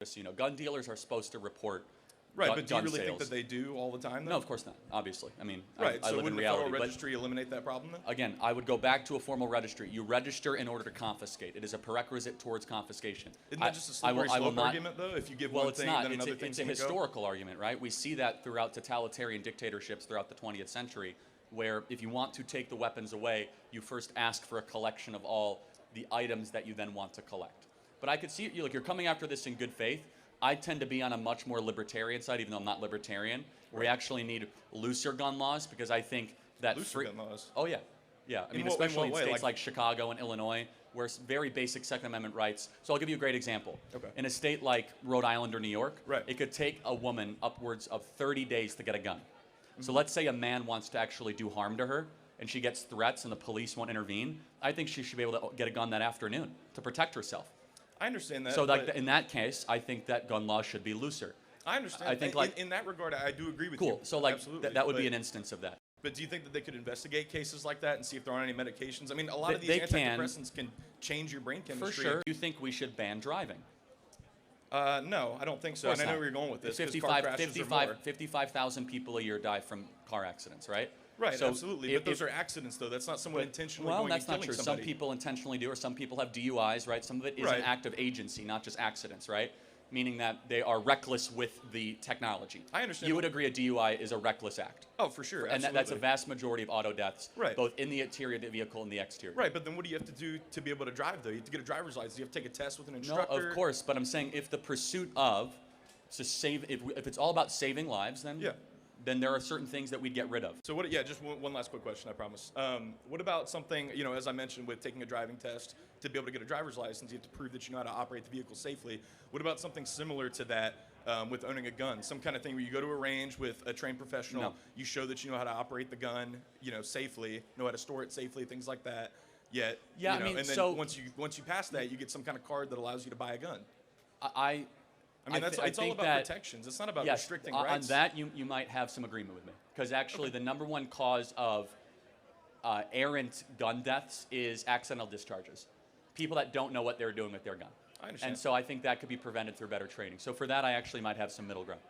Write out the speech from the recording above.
Just, gun dealers are supposed to report Right, gun, but do you really sales. think that they do all the time, though? No, of course not, obviously. I mean, Right, I so live in wouldn't the reality. Federal Registry eliminate that problem, then? Again, I would go back to a formal registry. You register in order to confiscate. It is a prerequisite towards confiscation. Isn't that just a slippery slope argument, though? If you give one thing, then another thing's It's a historical argument, right? We see that throughout totalitarian dictatorships throughout the 20th century, where if you want to take the weapons away, you first ask for a collection of all the items that you then want to collect. But I could see, you're coming after this in good faith. I tend to be on a much more libertarian side, even though I'm not libertarian, where we actually need looser gun laws, because I think that gun laws? Oh, yeah. Yeah, I mean, especially in states like Chicago and Illinois, where it's very basic Second Amendment rights. So I'll give you a great example. Okay. In a state like Rhode Island or New York, right, it could take a woman upwards of 30 days to get a gun. Mm-hmm. So let's say a man wants to actually do harm to her, and she gets threats and the police won't intervene. I think she should be able to get a gun that afternoon to protect herself. I understand that. So in that case, I think that gun laws should be looser. I understand. I think in that regard, I do agree with you. Cool. So that would be an instance of that. But do you think that they could investigate cases like that and see if there aren't any medications? I mean, a lot of these antidepressants can change your brain chemistry. For sure. Do you think we should ban driving? No, I don't think so. And I know where you're going with this. 55,000 people a year die from car accidents, right? Right, so absolutely. But those are accidents, though. That's not someone intentionally going and killing somebody. Well, that's not true. Some people intentionally do, or some people have DUIs, right? Some of it is an act of agency, not just accidents, right? Meaning that they are reckless with the technology. I understand. You would agree a DUI is a reckless act. Oh, for sure. And that's a vast majority of auto deaths, both in the interior of the vehicle and the exterior. Right, but then what do you have to do to be able to drive, though? You have to get a driver's license. You have to take a test with an instructor. No, of course, but I'm saying if the pursuit of, to save, if it's all about saving lives, then then there are certain things that we'd get rid of. So what? Yeah, just one last quick question, I promise. What about something, as I mentioned, with taking a driving test to be able to get a driver's license, you have to prove that you know how to operate the vehicle safely. What about something similar to that with owning a gun? Some kind of thing where you go to a range with a trained professional, you show that you know how to operate the gun, safely, know how to store it safely, things like that. Yet, and then once you pass that, you get some kind of card that allows you to buy a gun. I mean, it's all about protections. It's not about restricting rights. On that, you might have some agreement with me. Because actually, the number one cause of errant gun deaths is accidental discharges. People that don't know what they're doing with their gun. I understand. And so I think that could be prevented through better training. So for that, I actually might have some middle ground.